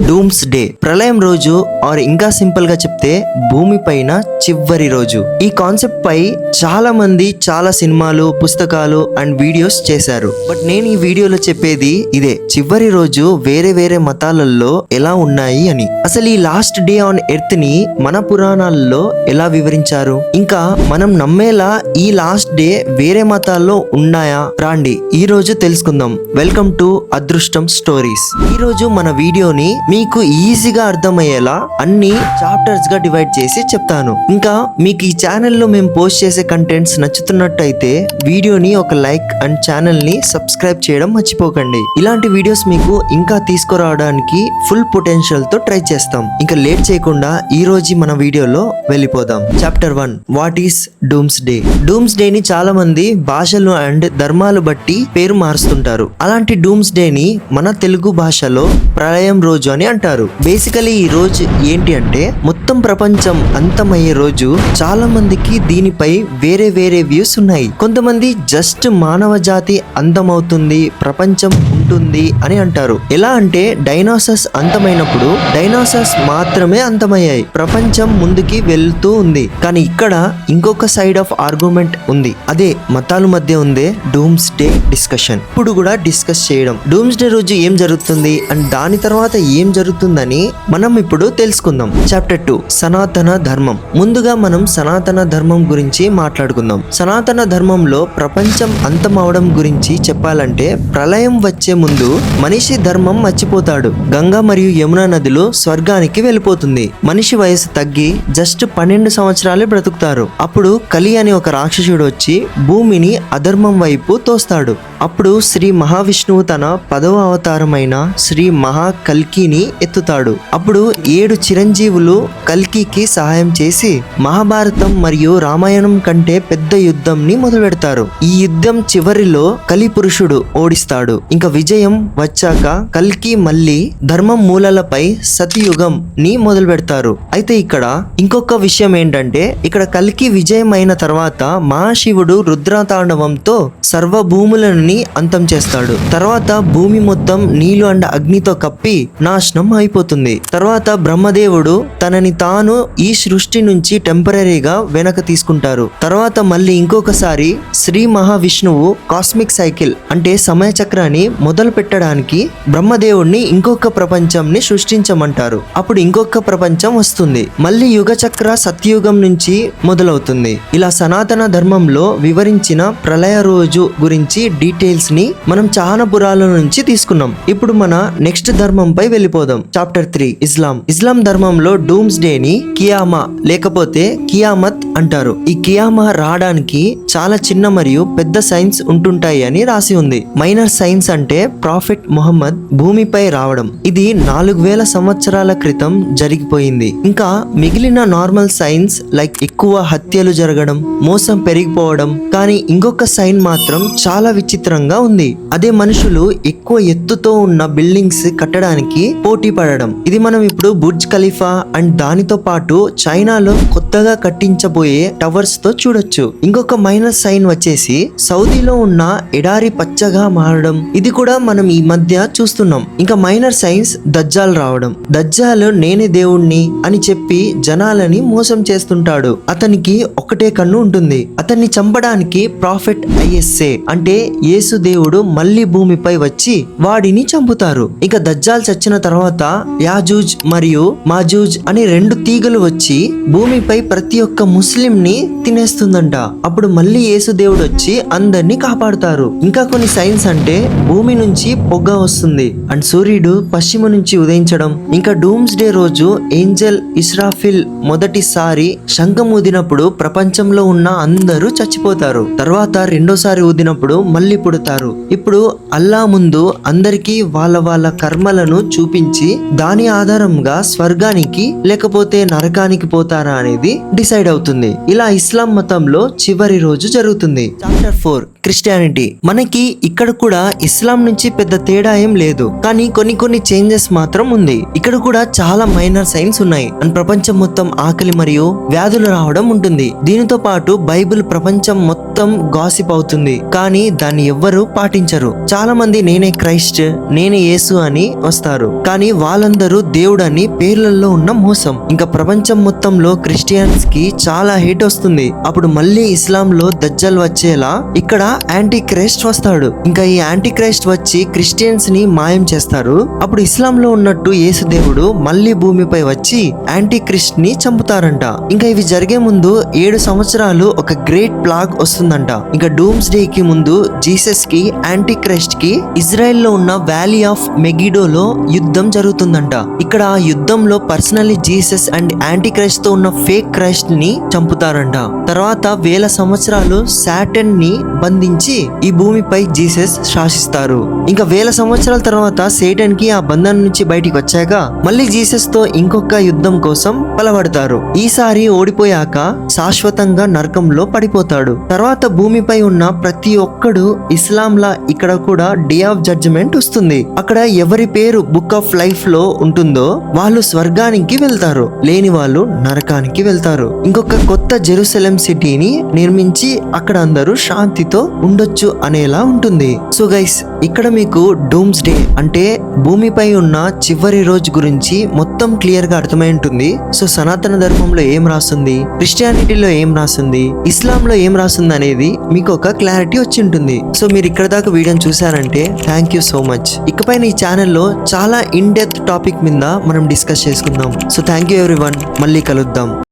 Dooms day, ప్రళయం రోజు, are ఇంకా సింపుల్ గా చెప్తే భూమి పైన చివరి రోజు. ఈ కాన్సెప్ట్ పై చాలా మంది చాలా సినిమాలు, పుస్తకాలు అండ్ వీడియోస్ చేశారు. బట్ నేను ఈ వీడియోలో చెప్పేది ఇదే, చివరి రోజు వేరే వేరే మతాలలో ఎలా ఉన్నాయి అని. అసలు ఈ లాస్ట్ డే ఆన్ ఎర్త్ ని మన పురాణాలలో ఎలా వివరించారు, ఇంకా మనం నమ్మేలా ఈ లాస్ట్ డే వేరే మతాల్లో ఉన్నాయా, రాండి ఈ రోజు తెలుసుకుందాం. వెల్కమ్ టు అదృష్టం స్టోరీస్. ఈ రోజు మన వీడియోని మీకు ఈజీగా అర్థమయ్యేలా అన్ని చాప్టర్స్ గా డివైడ్ చేసి చెప్తాను. ఇంకా మీకు ఈ ఛానల్లో మేము పోస్ట్ చేసే కంటెంట్స్ నచ్చుతున్నట్టయితే వీడియోని ఒక లైక్ అండ్ ఛానల్ ని సబ్స్క్రైబ్ చేయడం మర్చిపోకండి. ఇలాంటి వీడియోస్ మీకు ఇంకా తీసుకురావడానికి ఫుల్ పొటెన్షియల్ తో ట్రై చేస్తాం. ఇంకా లేట్ చేయకుండా ఈ రోజు మన వీడియోలో వెళ్ళిపోదాం. Chapter 1, what is dooms day. Dooms day ని చాలా మంది భాషలు అండ్ ధర్మాలు బట్టి పేరు మారుస్తుంటారు. అలాంటి డూమ్స్ డే ని మన తెలుగు భాషలో ప్రళయం రోజు అని అంటారు. బేసికలీ ఈ రోజు ఏంటి అంటే మొత్తం ప్రపంచం అంతమయ్యే రోజు. చాలా మందికి దీనిపై వేరే వేరే వ్యూస్ ఉన్నాయి. కొంతమంది జస్ట్ మానవ జాతి అంతమవుతుంది, ప్రపంచం ఉంటుంది అని అంటారు. ఎలా అంటే డైనోసార్స్ అంతమైనప్పుడు డైనోసార్స్ మాత్రమే అంతమయ్యాయి, ప్రపంచం ముందుకి వెళ్తూ ఉంది. కానీ ఇక్కడ ఇంకొక సైడ్ ఆఫ్ ఆర్గ్యుమెంట్ ఉంది, అదే మతాల మధ్య ఉందే డూమ్స్ డే డిస్కషన్. ఇప్పుడు కూడా డిస్కస్ చేయడం, డూమ్స్ డే రోజు ఏం జరుగుతుంది అండ్ దాని తర్వాత ఏం జరుగుతుందని మనం ఇప్పుడు తెలుసుకుందాం. చాప్టర్ 2, సనాతన ధర్మం. ముందుగా మనం సనాతన ధర్మం గురించి మాట్లాడుకుందాం. సనాతన ధర్మంలో ప్రపంచం అంతం అవడం గురించి చెప్పాలంటే ప్రళయం వచ్చే ముందు మనిషి ధర్మం మర్చిపోతాడు. గంగా మరియు యమునా నదులు స్వర్గానికి వెళ్ళిపోతుంది. మనిషి వయసు తగ్గి జస్ట్ 12 సంవత్సరాలే బ్రతుకుతారు. అప్పుడు కలి అనే ఒక రాక్షసుడు వచ్చి భూమిని అధర్మం వైపు తోస్తాడు. అప్పుడు శ్రీ మహావిష్ణువు తన 10వ అవతారమైన శ్రీ మహా కల్కిని ఎత్తుతాడు. అప్పుడు 7 చిరంజీవులు కల్కికి సహాయం చేసి మహాభారతం మరియు రామాయణం కంటే పెద్ద యుద్ధం ని మొదలు పెడతారు. ఈ యుద్ధం చివరిలో కలి పురుషుడు ఓడిస్తాడు. ఇంకా విజయం వచ్చాక కల్కి మళ్ళీ ధర్మం మూలలపై సతయుగం ని మొదలు పెడతారు. అయితే ఇక్కడ ఇంకొక విషయం ఏంటంటే ఇక్కడ కల్కి విజయం అయిన తర్వాత మహాశివుడు రుద్రతాండవంతో సర్వభూములని అంతం చేస్తాడు. తర్వాత భూమి మొత్తం నీళ్లు అండ్ అగ్నితో కప్పి నాశనం అయిపోతుంది. తర్వాత బ్రహ్మదేవుడు తనని తాను ఈ సృష్టి నుంచి టెంపరీగా వెనక తీసుకుంటారు. తర్వాత మళ్ళీ ఇంకొకసారి శ్రీ మహావిష్ణువు కాస్మిక్ సైకిల్ అంటే సమయ చక్రాన్ని మొదలు పెట్టడానికి బ్రహ్మదేవుడిని ఇంకొక ప్రపంచంని సృష్టించమంటారు. అప్పుడు ఇంకొక ప్రపంచం వస్తుంది. మళ్ళీ యుగ చక్ర సత్యుగం నుంచి మొదలవుతుంది. ఇలా సనాతన ధర్మంలో వివరించిన ప్రళయ రోజు గురించి డీటెయిల్స్ ని మనం చాలా పురాల నుంచి తీసుకున్నాం. ఇప్పుడు మన నెక్స్ట్ ధర్మంపై వెళ్ళిపోదాం. చాప్టర్ 3, ఇస్లాం. ఇస్లాం ధర్మంలో డూమ్స్ డే ని కియామా లేకపోతే కియామత్ అంటారు. ఈ కియామా రావడానికి చాలా చిన్న మరియు పెద్ద సైన్స్ ఉంటుంటాయి అని రాసి ఉంది. మైనర్ సైన్స్ అంటే ప్రాఫెట్ ముహమ్మద్ భూమిపై రావడం, ఇది 4000 సంవత్సరాల క్రితం జరిగిపోయింది. ఇంకా మిగిలిన నార్మల్ సైన్స్ లైక్ ఎక్కువ హత్యలు జరగడం, మోసం పెరిగిపోవడం. కానీ ఇంకొక సైన్ మాత్రం చాలా విచిత్రంగా ఉంది, అదే మనుషులు ఎక్కువ ఎత్తుతో ఉన్న బిల్డింగ్స్ కట్టడానికి పోటీ పడడం. ఇది మనం ఇప్పుడు బుర్జ్ ఖలీఫా అండ్ దానితో పాటు చైనాలో కొత్తగా కట్టించబోయే టవర్స్ తో చూడొచ్చు. ఇంకొక మైనస్ సైన్ వచ్చేసి సౌదీలో ఉన్న ఎడారి పచ్చగా మారడం, ఇది కూడా మనం ఈ మధ్య చూస్తున్నాం. ఇంకా మైనర్ సైన్స్ దజ్జాల్ రావడం. దజ్జాల్ నేనే దేవుణ్ణి అని చెప్పి జనాలని మోసం చేస్తుంటాడు. అతనికి ఒకటే కన్ను ఉంటుంది. అతన్ని చంపడానికి ప్రాఫెట్ ఐఎస్ఏ అంటే యేసు దేవుడు మళ్ళీ భూమిపై వచ్చి వాడిని చంపుతారు. ఇక దజ్జాల్ చచ్చిన తర్వాత యాజూజ్ మరియు మాజూజ్ అనే 2 తీగలు వచ్చి భూమిపై ప్రతి ఒక్క ముస్లిం ని తినేస్తుందంట. అప్పుడు మళ్ళీ యేసు దేవుడు వచ్చి అందరినీ కాపాడుతారు. ఇంకా కొన్ని సైన్స్ అంటే భూమి నుంచి పొగ వస్తుంది అండ్ సూర్యుడు పశ్చిమ నుంచి ఉదయించడం. ఇంకా డూమ్స్ డే రోజు ఏంజెల్ ఇస్రాఫిల్ మొదటిసారి శంఖం ఊదినప్పుడు ప్రపంచంలో ఉన్న అందరూ చచ్చిపోతారు. తర్వాత రెండోసారి ఊదినప్పుడు మళ్ళీ పుడతారు. ఇప్పుడు అల్లా ముందు అందరికీ వాళ్ళ వాళ్ళ కర్మలను చూపించి దాని ఆధారంగా స్వర్గానికి లేకపోతే నరకానికి పోతారా అనేది డిసైడ్ అవుతుంది. ఇలా ఇస్లాం మతంలో చివరి రోజు జరుగుతుంది. Chapter 4, Christianity. మనకి ఇక్కడ కూడా ఇస్లాం నుంచి పెద్ద తేడా ఏం లేదు, కానీ కొన్ని చేంజెస్ మాత్రం ఉంది. ఇక్కడ కూడా చాలా మైనర్ సైన్స్ ఉన్నాయి అండ్ ప్రపంచం మొత్తం ఆకలి మరియు వ్యాధులు రావడం ఉంటుంది. దీనితో పాటు బైబిల్ ప్రపంచం మొత్తం గాసిప్ అవుతుంది, కానీ దాన్ని ఎవ్వరూ పాటించరు. చాలా మంది నేనే క్రైస్ట్, నేనే యేసు అని వస్తారు, కానీ వాళ్ళందరూ దేవుడని పేర్లలో ఉన్న మోసం. ఇంకా ప్రపంచం మొత్తంలో క్రిస్టియన్స్ కి చాలా హేట్ వస్తుంది. అప్పుడు మళ్ళీ ఇస్లాం లో దజ్జల్ వచ్చేలా ఇక్కడ యాంటీ క్రైస్ట్ వస్తాడు. ఇంకా ఈ యాంటీ క్రైస్ట్ వచ్చి క్రిస్టియన్స్ ని మాయం చేస్తారు. అప్పుడు ఇస్లాం లో ఉన్నట్టు యేసు దేవుడు మళ్ళీ భూమిపై వచ్చి యాంటీ క్రిస్ట్ ని చంపుతారంట. ఇంకా ఇవి జరిగే ముందు 7 సంవత్సరాలు ఒక గ్రేట్ ప్లాగ్ వస్తుందంట. ఇంకా డూమ్స్ డే కి ముందు జీసస్ కి యాంటీ క్రైస్ట్ కి ఇజ్రాయెల్ లో ఉన్న వ్యాలీ ఆఫ్ మెగిడోలో యుద్ధం జరుగుతుందంట. ఇక్కడ ఆ యుద్ధంలో personally Jesus and anti Christ తో ఉన్న ఫేక్ క్రైస్ట్ ని చంపుతారంట. తర్వాత 1000 సంవత్సరాలు సాటన్ ని బంధించి ఈ భూమిపై జీసస్ శాసిస్తారు. ఇంకా 1000 సంవత్సరాల తర్వాత సేటన్ కి ఆ బంధం నుంచి బయటికి వచ్చాక మళ్ళీ జీసస్ తో ఇంకొక యుద్ధం కోసం బలపడతారు. ఈసారి ఓడిపోయాక శాశ్వతంగా నరకంలో పడిపోతాడు. తర్వాత భూమిపై ఉన్న ప్రతి ఒక్కడు ఇస్లాంలా ఇక్కడ కూడా డే ఆఫ్ జడ్జిమెంట్ వస్తుంది. అక్కడ ఎవరి పేరు బుక్ ఆఫ్ లైఫ్ లో ఉంటుందో వాళ్ళు స్వర్గానికి వెళ్తారు, లేని వాళ్ళు నరకానికి వెళ్తారు. ఇంకొక కొత్త జెరూసలేం సిటీని నిర్మించి అక్కడ అందరూ శాంతితో ఉండొచ్చు అనేలా ఉంటుంది. సో గైస్, ఇక్కడ మీకు డూమ్స్ డే అంటే భూమిపై ఉన్న చివరి రోజు గురించి మొత్తం క్లియర్ గా అర్థమై ఉంటుంది. సో సనాతన ధర్మంలో ఏం రాస్తుంది, క్రిస్టియానిటీలో ఏం రాస్తుంది, ఇస్లాంలో ఏం రాస్తుంది అనేది మీకు ఒక క్లారిటీ వచ్చి ఉంటుంది. సో మీరు ఇక్కడ దాకా వీడియోని చూసారంటే థ్యాంక్ యూ సో మచ్. ఇకపై ఈ ఛానల్లో చాలా ఇన్ డెప్త్ టాపిక్ మీద మనం డిస్కస్ చేసుకుందాం. సో థ్యాంక్ యూ ఎవ్రీవన్, మళ్ళీ కలుద్దాం.